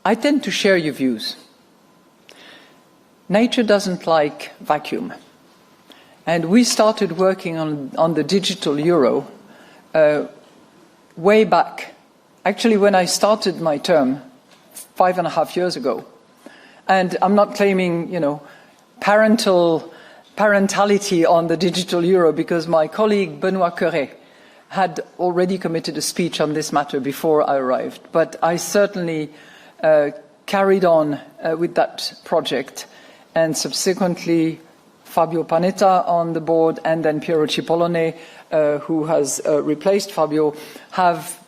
I tend to share your views. Nature doesn't like vacuum. And we started working on the digital euro way back, actually when I started my term 5.5 years ago. And I'm not claiming, parentality on the digital euro, because my colleague Benoît Cœuré had already committed a speech on this matter before I arrived. But I certainly carried on with that project, and subsequently Fabio Panetta on the board and then Piero Cipollone, who has replaced Fabio, have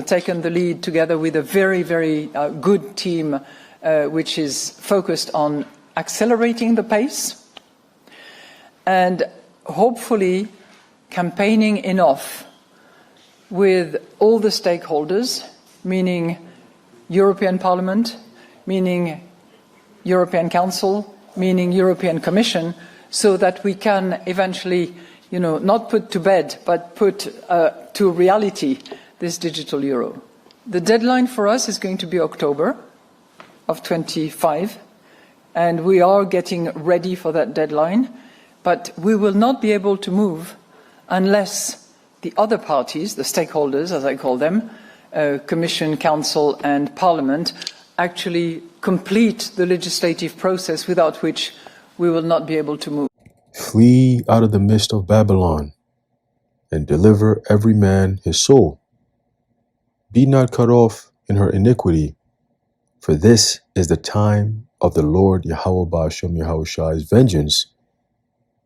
taken the lead together with a very, very good team which is focused on accelerating the pace and hopefully campaigning enough with all the stakeholders, meaning European Parliament, meaning European Council, meaning European Commission, so that we can eventually, not put to bed, but put to reality this digital euro. The deadline for us is going to be October of 25, and we are getting ready for that deadline, but we will not be able to move unless the other parties, the stakeholders, as I call them, Commission, Council and Parliament, actually complete the legislative process, without which we will not be able to move. Flee out of the midst of Babylon, and deliver every man his soul. Be not cut off in her iniquity, for this is the time of the Lord Yahweh Ba'ashem Yahushai's vengeance.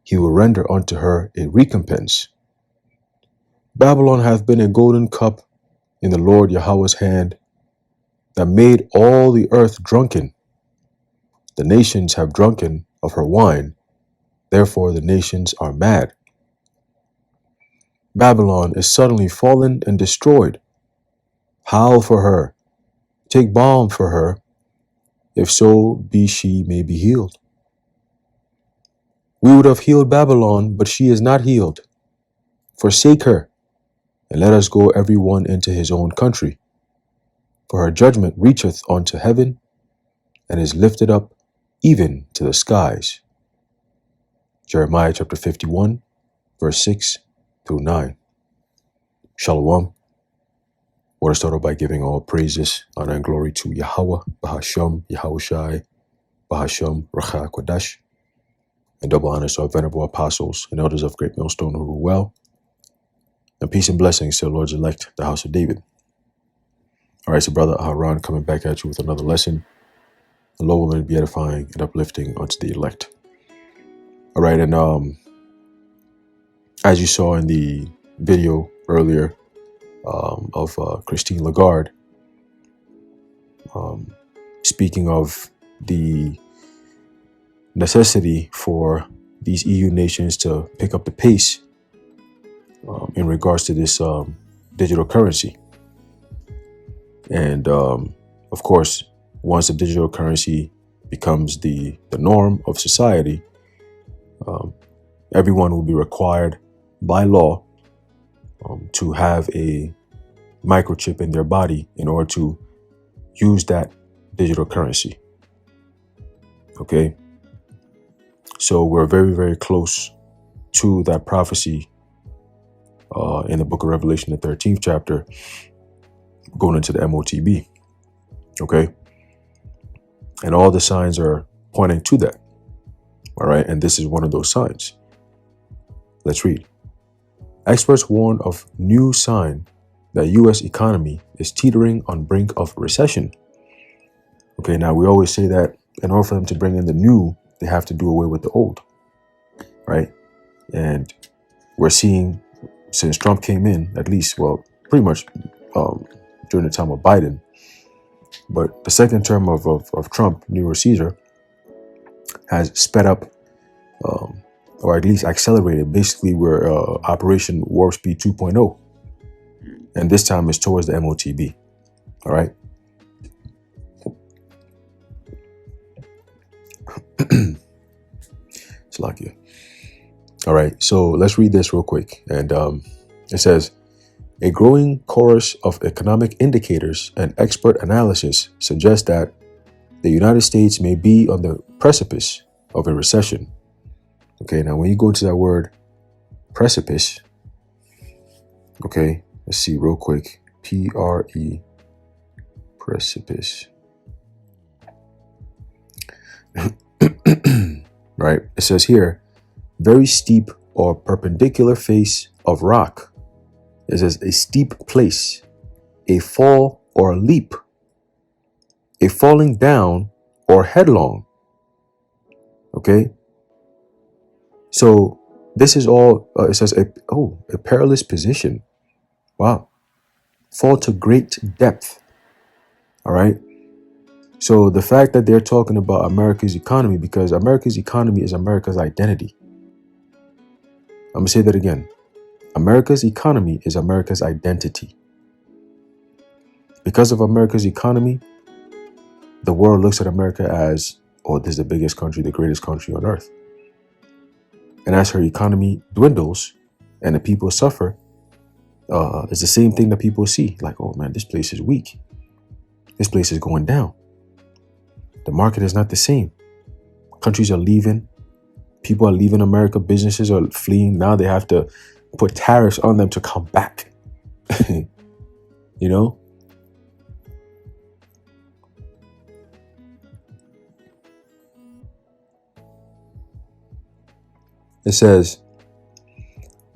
He will render unto her a recompense. Babylon hath been a golden cup in the Lord Yahweh's hand, that made all the earth drunken. The nations have drunken of her wine, therefore the nations are mad. Babylon is suddenly fallen and destroyed. Howl for her, take balm for her, if so be she may be healed. We would have healed Babylon, but she is not healed. Forsake her, and let us go every one into his own country. For her judgment reacheth unto heaven, and is lifted up even to the skies. Jeremiah chapter 51, verse 6 through 9. Shalom. I want to start off by giving all praises, honor, and glory to Yahweh, Bahasham, Yahushai, Bahasham, Racha Kodash, and double honors to our venerable apostles and elders of Great Millstone who rule well, and peace and blessings to the Lord's elect, the house of David. All right, so Brother Aharon coming back at you with another lesson. The Lord will be edifying and uplifting unto the elect. All right, and as you saw in the video earlier of Christine Lagarde, speaking of the necessity for these EU nations to pick up the pace in regards to this digital currency. And of course, once the digital currency becomes the norm of society, everyone will be required by law to have a microchip in their body in order to use that digital currency. Okay. So we're very, very close to that prophecy in the book of Revelation, the 13th chapter, going into the MOTB. Okay. And all the signs are pointing to that. All right. And this is one of those signs. Let's read. Experts warn of new sign that U.S. economy is teetering on brink of recession. Okay. Now, we always say that in order for them to bring in the new, they have to do away with the old. Right. And we're seeing, since Trump came in, at least, well, pretty much during the time of Biden, but the second term of Trump, Nero Caesar, has sped up, or at least accelerated. Basically, we're Operation Warp Speed 2.0. And this time is towards the MOTB. All right. It's lucky. All right. So let's read this real quick. And it says, A growing chorus of economic indicators and expert analysis suggest that the United States may be on the precipice of a recession. Okay, now when you go into that word precipice, okay, let's see real quick. P-R-E, precipice. Right, it says here, very steep or perpendicular face of rock. It says a steep place, a fall or leap, a falling down or headlong. Okay, so this is all, it says, a perilous position. Wow. Fall to great depth. All right. So the fact that they're talking about America's economy, because America's economy is America's identity. I'm going to say that again. America's economy is America's identity. Because of America's economy, the world looks at America as, oh, this is the biggest country, the greatest country on earth. And as her economy dwindles and the people suffer, it's the same thing that people see. Like, oh man, this place is weak. This place is going down. The market is not the same. Countries are leaving. People are leaving America. Businesses are fleeing. Now they have to put tariffs on them to come back. You know? It says,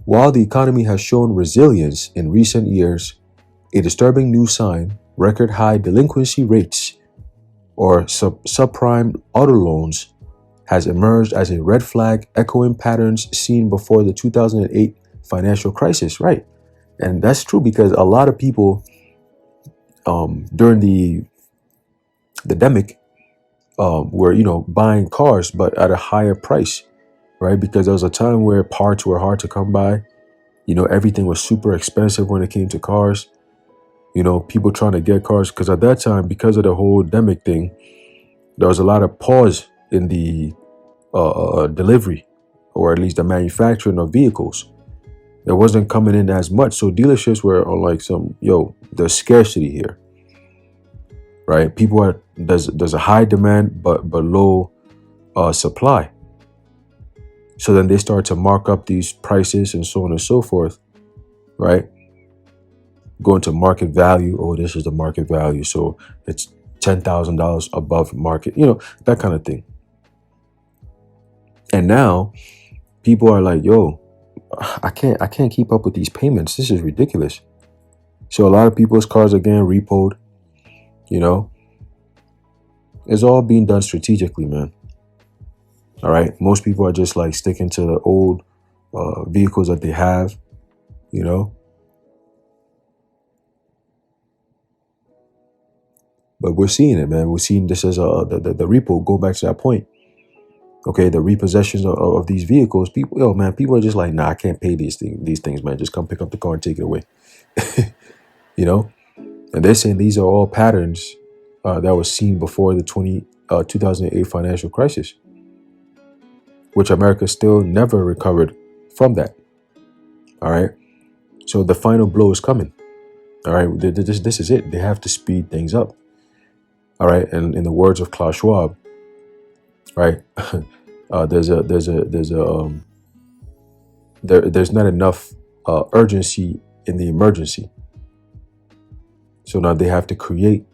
while the economy has shown resilience in recent years, a disturbing new sign, record high delinquency rates or subprime auto loans, has emerged as a red flag, echoing patterns seen before the 2008 financial crisis. Right. And that's true because a lot of people during the pandemic were, buying cars, but at a higher price. Right. Because there was a time where parts were hard to come by. Everything was super expensive when it came to cars. People trying to get cars, because at that time, because of the whole pandemic thing, there was a lot of pause in the delivery, or at least the manufacturing of vehicles. It wasn't coming in as much. So dealerships were on like there's scarcity here, right? There's a high demand, but low supply. So then they start to mark up these prices and so on and so forth, right? Going to market value. Oh, this is the market value. So it's $10,000 above market, that kind of thing. And now people are like, yo, I can't keep up with these payments. This is ridiculous. So a lot of people's cars are getting repoed, It's all being done strategically, man. All right. Most people are just like sticking to the old vehicles that they have, But we're seeing it, man. We're seeing this as the repo. Go back to that point. Okay, the repossessions of these vehicles. People are just like, nah, I can't pay these things, man. Just come pick up the car and take it away. And they're saying these are all patterns that was seen before the 2008 financial crisis, which America still never recovered from that. All right. So the final blow is coming. All right. This is it. They have to speed things up. All right. And in the words of Klaus Schwab, right, there's not enough urgency in the emergency. So now they have to create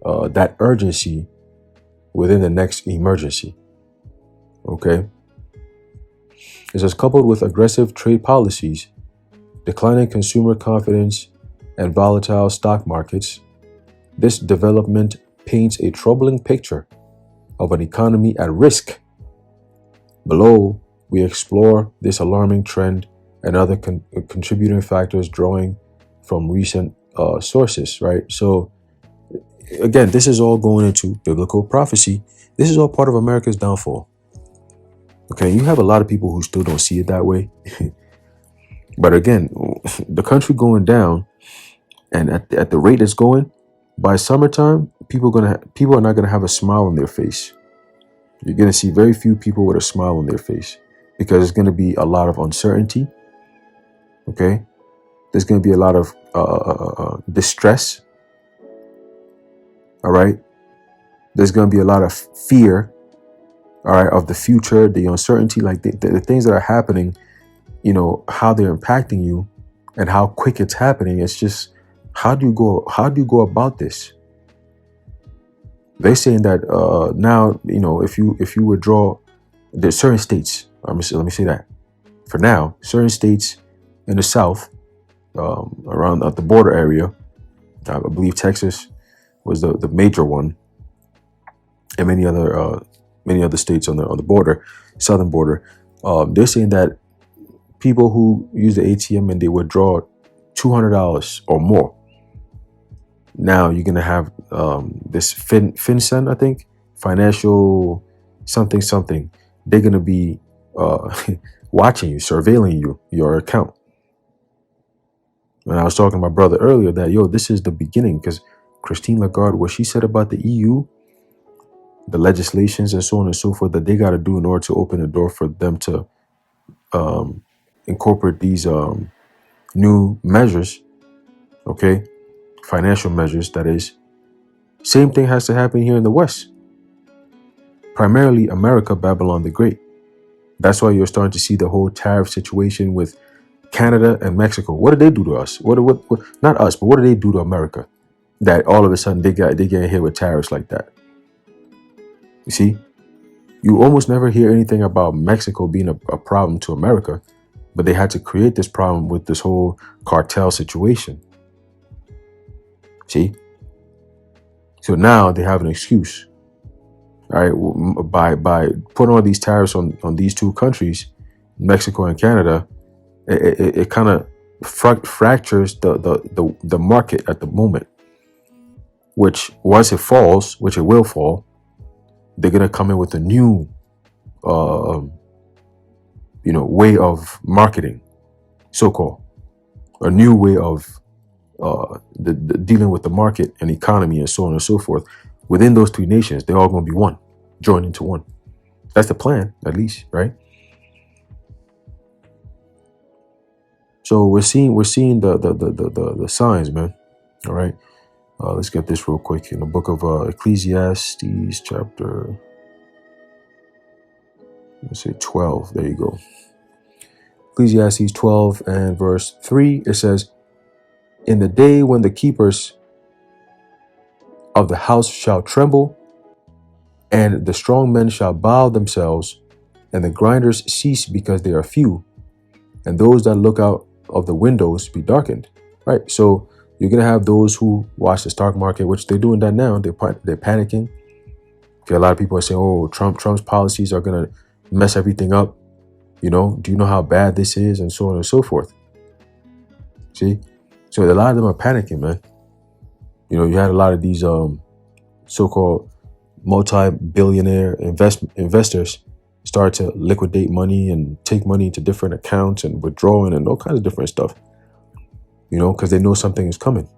that urgency within the next emergency. Okay. It says, coupled with aggressive trade policies, declining consumer confidence, and volatile stock markets, this development paints a troubling picture of an economy at risk. Below, we explore this alarming trend and other contributing factors drawing from recent sources, right? So, again, this is all going into biblical prophecy. This is all part of America's downfall. Okay, you have a lot of people who still don't see it that way. But again, the country going down, and at the rate it's going, by summertime, people are not gonna have a smile on their face. You're gonna see very few people with a smile on their face because it's gonna be a lot of uncertainty. Okay, There's going to be a lot of distress. All right. There's going to be a lot of fear. All right. Of the future, the uncertainty, like the things that are happening, you know, how they're impacting you and how quick it's happening. It's just, how do you go about this? They're saying that now, you know, if you withdraw, there's certain states. Let me say that for now, certain states in the South, around the border area, I believe Texas was the major one, and many other states on the border, southern border. They're saying that people who use the ATM and they withdraw $200 or more, now you're gonna have this FinCEN, I think, financial something. They're gonna be watching you, surveilling your account. And I was talking to my brother earlier that, this is the beginning, because Christine Lagarde, what she said about the EU, the legislations and so on and so forth that they got to do in order to open the door for them to incorporate these new measures, okay, financial measures, that is. Same thing has to happen here in the West. Primarily America, Babylon the Great. That's why you're starting to see the whole tariff situation with Canada and Mexico. What did they do to us? What not us, but what did they do to America? That all of a sudden they get hit with tariffs like that. You see, you almost never hear anything about Mexico being a problem to America, but they had to create this problem with this whole cartel situation. See? So now they have an excuse. All right, by putting all these tariffs on these two countries, Mexico and Canada, it kind of fractures the market at the moment. Which once it falls, which it will fall, they're gonna come in with a new, way of marketing, so-called, a new way of the dealing with the market and economy and so on and so forth. Within those three nations, they're all going to be one, joined into one. That's the plan, at least, right? So we're seeing the signs, man. All right, let's get this real quick in the book of Ecclesiastes, chapter, let's say 12. There you go. Ecclesiastes 12 and verse 3. It says, "In the day when the keepers of the house shall tremble, and the strong men shall bow themselves, and the grinders cease because they are few, and those that look out of the windows be darkened." Right? So you're going to have those who watch the stock market, which they're doing that now. They're panicking. Okay, a lot of people are saying, oh, Trump's policies are going to mess everything up. You know, do you know how bad this is? And so on and so forth. See? So a lot of them are panicking, man. You know, you had a lot of these so-called multi-billionaire investors start to liquidate money and take money into different accounts and withdrawing and all kinds of different stuff, you know, because they know something is coming.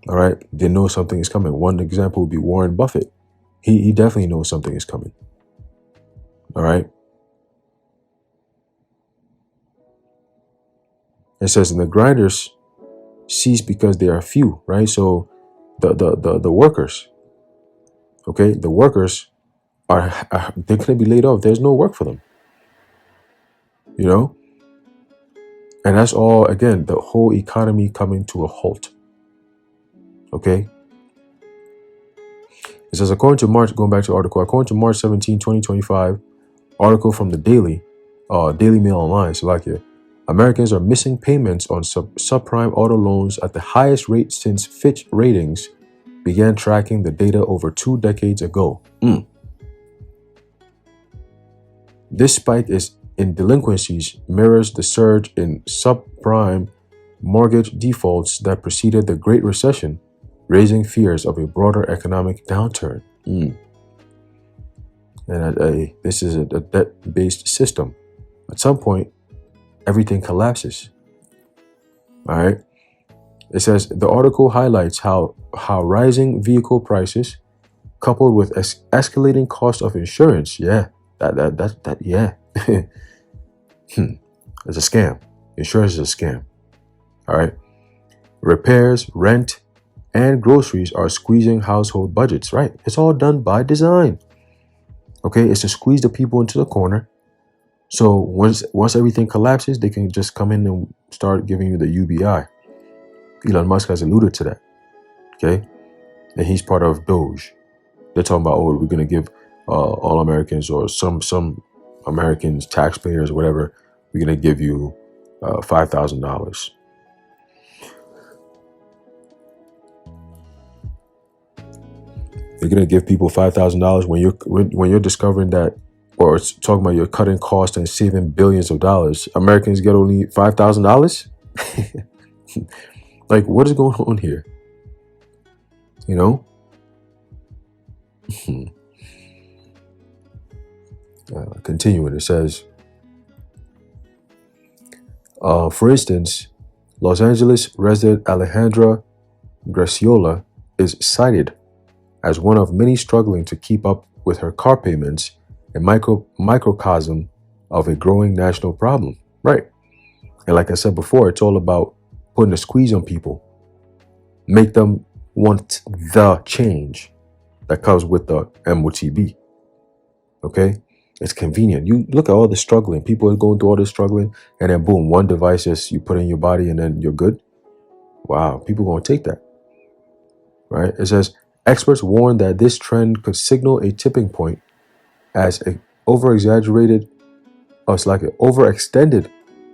All right. They know something is coming. One example would be Warren Buffett. He definitely knows something is coming. All right. It says, "And the grinders cease because they are few," right? So the workers, okay, the workers are they're going to be laid off. There's no work for them, you know, and that's all, again, the whole economy coming to a halt. Okay. It says, according to March, going back to the article, according to March 17, 2025, article from the Daily Mail Online, Slovakia, Americans are missing payments on subprime auto loans at the highest rate since Fitch Ratings began tracking the data over 2 decades ago. This spike in delinquencies mirrors the surge in subprime mortgage defaults that preceded the Great Recession, raising fears of a broader economic downturn. And this is a debt-based system. At some point, everything collapses. All right. It says the article highlights how rising vehicle prices, coupled with escalating cost of insurance, yeah, that yeah, it's a scam. Insurance is a scam. All right. Repairs, rent, and groceries are squeezing household budgets. Right. It's all done by design. Okay. It's to squeeze the people into the corner. So once everything collapses, they can just come in and start giving you the UBI. Elon Musk has alluded to that. Okay. And he's part of Doge. They're talking about, oh, we're going to give all Americans or some Americans, taxpayers, whatever, we're going to give you $5,000. You're going to give people $5,000 when you're discovering that, or it's talking about you're cutting costs and saving billions of dollars. Americans get only $5,000. Like, what is going on here? You know? Continuing, it says, for instance, Los Angeles resident Alejandra Graciola is cited as one of many struggling to keep up with her car payments, a microcosm of a growing national problem. Right. And like I said before, it's all about putting a squeeze on people, make them want the change that comes with the MOTB. Okay. It's convenient. You look at all the struggling. People are going through all this struggling, and then boom, one device is you put in your body and then you're good. Wow, people are going to take that. Right? It says, experts warn that this trend could signal a tipping point as overextended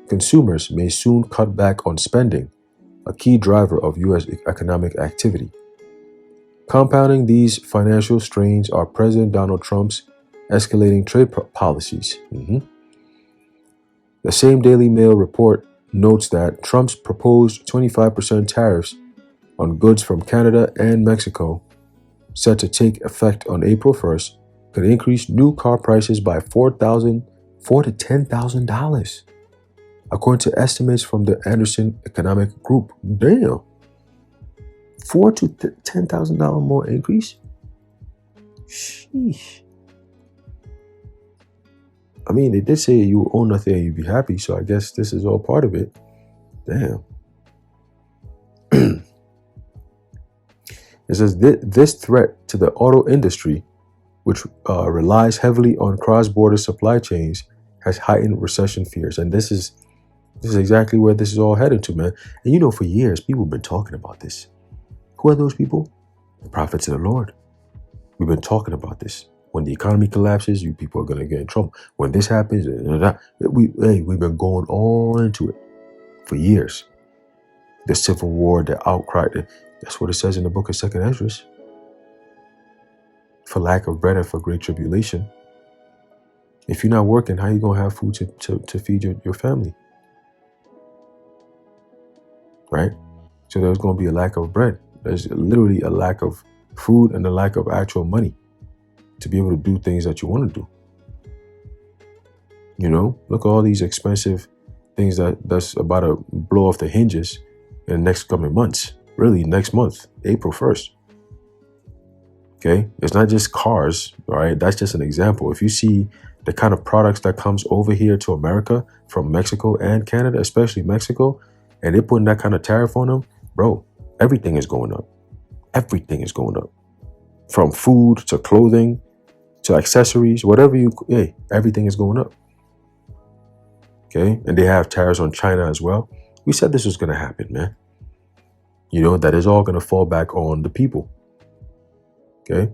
consumers may soon cut back on spending, a key driver of U.S. economic activity. Compounding these financial strains are President Donald Trump's escalating trade policies. The same Daily Mail report notes that Trump's proposed 25% tariffs on goods from Canada and Mexico, set to take effect on April 1st, could increase new car prices by $4,000 to $10,000, according to estimates from the Anderson Economic Group. Damn. $4,000 to $10,000 more increase? Sheesh. I mean, they did say you own nothing and you'd be happy, so I guess this is all part of it. Damn. It says this threat to the auto industry, which relies heavily on cross-border supply chains, has heightened recession fears. And this is exactly where this is all headed to, man. And you know, for years, people have been talking about this. Who are those people? The prophets of the Lord. We've been talking about this. When the economy collapses, you people are going to get in trouble. When this happens, we've been going all into it for years. The civil war, the outcry, that's what it says in the book of 2nd Ezra. For lack of bread and for great tribulation. If you're not working, how are you going to have food to feed your family? Right? So there's going to be a lack of bread. There's literally a lack of food and a lack of actual money to be able to do things that you want to do. You know, look at all these expensive things that's about to blow off the hinges in the next coming months. Really, next month, April 1st. Okay? It's not just cars, all right? That's just an example. If you see the kind of products that comes over here to America from Mexico and Canada, especially Mexico, and they're putting that kind of tariff on them, bro, everything is going up. Everything is going up. From food to clothing to accessories, whatever everything is going up. Okay? And they have tariffs on China as well. We said this was going to happen, man. You know, that is all going to fall back on the people. Okay?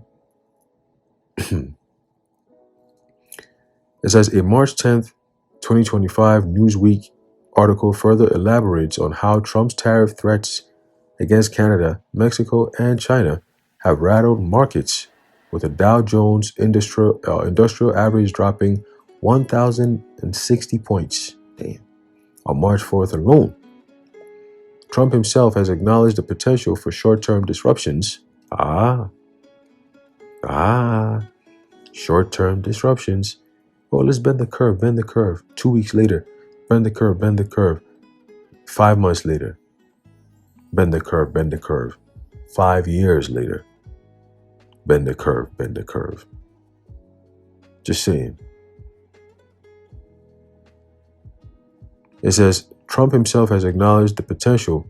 It says a March 10th, 2025 Newsweek article further elaborates on how Trump's tariff threats against Canada, Mexico, and China have rattled markets, with the Dow Jones industrial average dropping 1,060 points. Damn. On March 4th alone. Trump himself has acknowledged the potential for short-term disruptions. Short-term disruptions. Oh, let's bend the curve. 2 weeks later, bend the curve. 5 months later, bend the curve. 5 years later, bend the curve. Just saying. It says, Trump himself has acknowledged the potential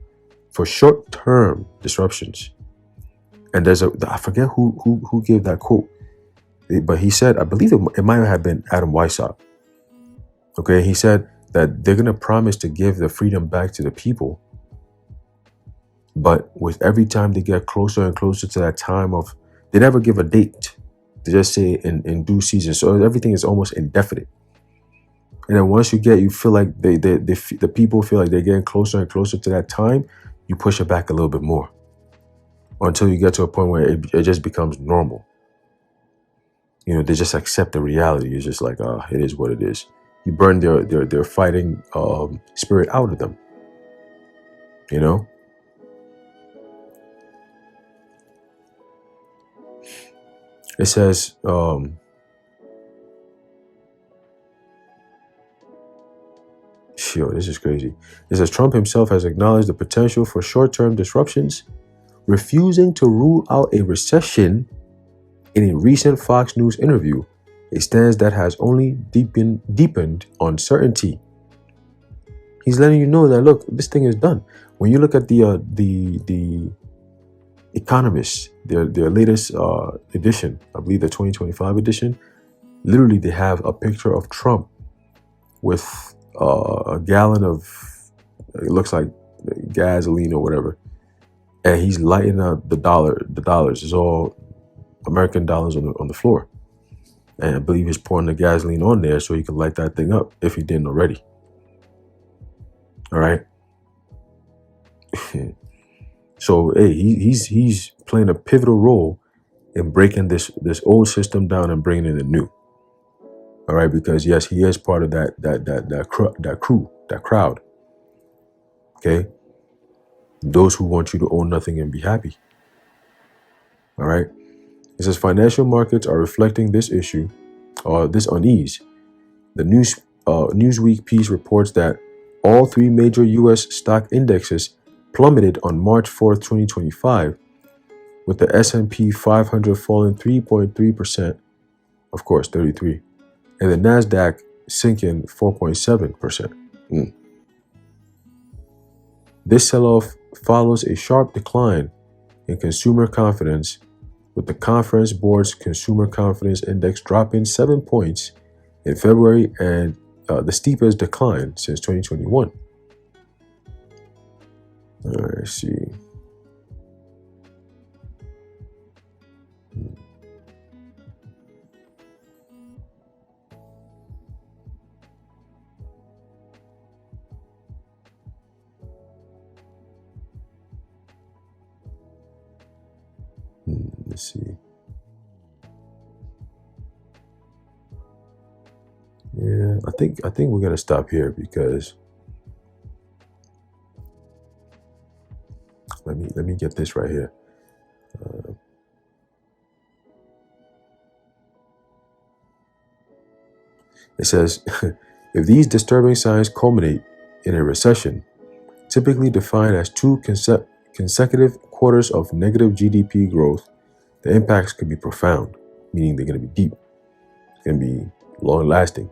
for short-term disruptions. And I forget who gave that quote, but he said, I believe it might have been Adam Weishaupt. Okay, he said that they're going to promise to give the freedom back to the people. But with every time they get closer and closer to that time of, they never give a date. They just say in due season. So everything is almost indefinite. And then once you feel like the people feel like they're getting closer and closer to that time, you push it back a little bit more until you get to a point where it just becomes normal. You know, they just accept the reality. It's just like, it is what it is. You burn their fighting spirit out of them. You know? It says, this is crazy. It says Trump himself has acknowledged the potential for short-term disruptions, refusing to rule out a recession in a recent Fox News interview, a stance that has only deepened uncertainty. He's letting you know that, look, this thing is done. When you look at the Economist, their latest edition, I believe the 2025 edition, literally they have a picture of Trump with a gallon of, it looks like gasoline or whatever, and he's lighting up the dollars. It's all American dollars on the floor, and I believe he's pouring the gasoline on there so he can light that thing up if he didn't already. All right. So hey, he's playing a pivotal role in breaking this old system down and bringing in the new. All right, because yes, he is part of that crowd. Okay, those who want you to own nothing and be happy. All right, it says financial markets are reflecting this issue, or this unease. The Newsweek piece reports that all three major U.S. stock indexes plummeted on March 4th, 2025, with the S&P 500 falling 3.3%, of course, 33, and the NASDAQ sinking 4.7%. This sell-off follows a sharp decline in consumer confidence, with the Conference Board's Consumer Confidence Index dropping 7 points in February and the steepest decline since 2021. All right, let's see. Let's see. Yeah, I think we're gonna stop here because let me get this right here. It says, if these disturbing signs culminate in a recession, typically defined as two consecutive quarters of negative GDP growth, the impacts could be profound, meaning they're going to be deep. It's going to be long-lasting,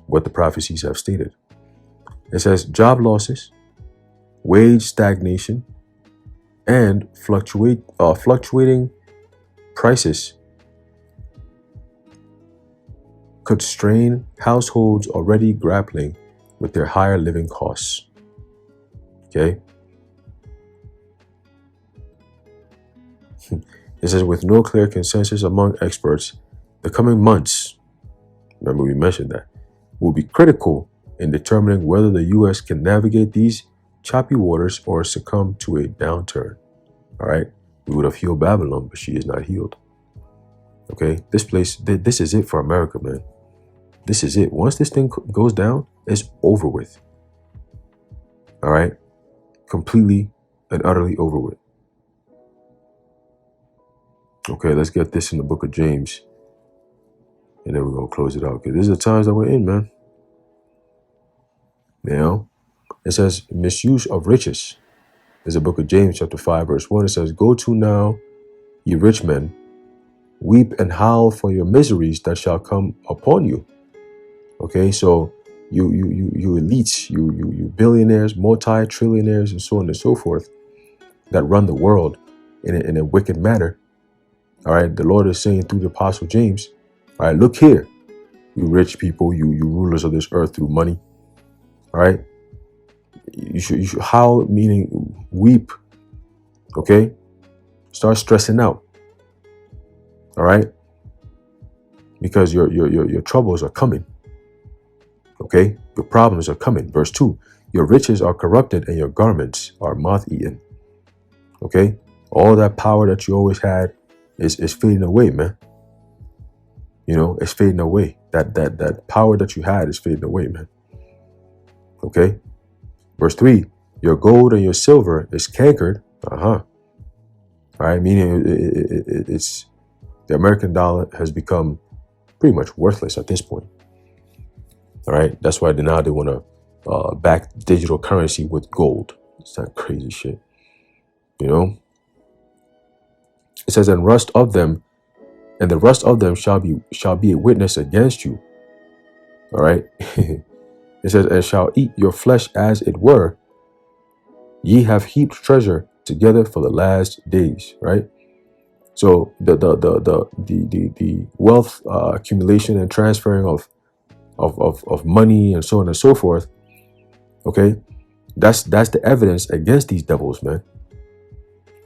what the prophecies have stated. It says job losses, wage stagnation, and fluctuating prices could strain households already grappling with their higher living costs. Okay? It says, with no clear consensus among experts, the coming months, remember we mentioned that, will be critical in determining whether the U.S. can navigate these choppy waters or succumb to a downturn. All right? We would have healed Babylon, but she is not healed. Okay? This is it for America, man. This is it. Once this thing goes down, it's over with. All right? Completely and utterly over with. Okay, let's get this in the book of James. And then we're going to close it out. Because these are the times that we're in, man. Now, it says misuse of riches. There's a book of James chapter 5 verse 1. It says, go to now, ye rich men, weep and howl for your miseries that shall come upon you. Okay, so you elites, you billionaires, multi-trillionaires, and so on and so forth, that run the world in a wicked manner. All right, the Lord is saying through the Apostle James, all right, look here, you rich people, you rulers of this earth through money. All right, you should howl, meaning weep. Okay, start stressing out. All right, because your troubles are coming. Okay, your problems are coming. Verse 2, your riches are corrupted and your garments are moth-eaten. Okay, all that power that you always had is fading away, man. You know, it's fading away. That power that you had is fading away, man. Okay, verse 3, your gold and your silver is cankered. All right, meaning it's the American dollar has become pretty much worthless at this point. All right, that's why now they want to back digital currency with gold. It's that crazy shit. You know, it says, and the rust of them shall be a witness against you. All right, it says, and shall eat your flesh as it were. Ye have heaped treasure together for the last days. Right. So the wealth accumulation and transferring of money and so on and so forth. Okay, that's the evidence against these devils, man.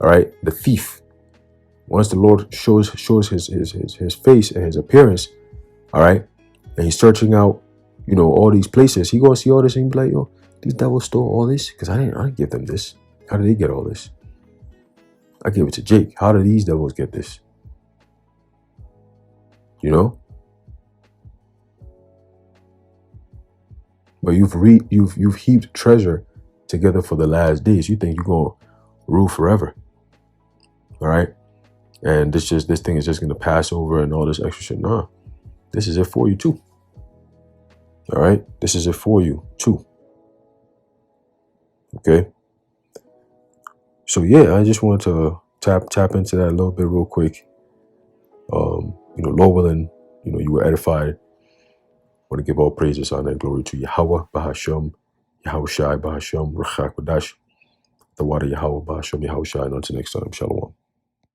All right, the thief. Once the Lord shows his face and his appearance, all right, and he's searching out, you know, all these places, he gonna see all this and be like, yo, these devils stole all this because I didn't give them this. How did they get all this? I gave it to Jake. How did these devils get this? You know. But you've heaped treasure together for the last days. You think you're gonna rule forever, all right? And this thing is just gonna pass over and all this extra shit. Nah, this is it for you too. All right, this is it for you too. Okay. So yeah, I just wanted to tap into that a little bit real quick. You know, Lord willing, you know, you were edified. I want to give all praises, honor, and glory to Yahweh, Bahasham, Yahweh Shai, Bahasham, Rachak Wadash, the water Yahweh, Bahasham, Yahweh Shai, and until next time, Shalom.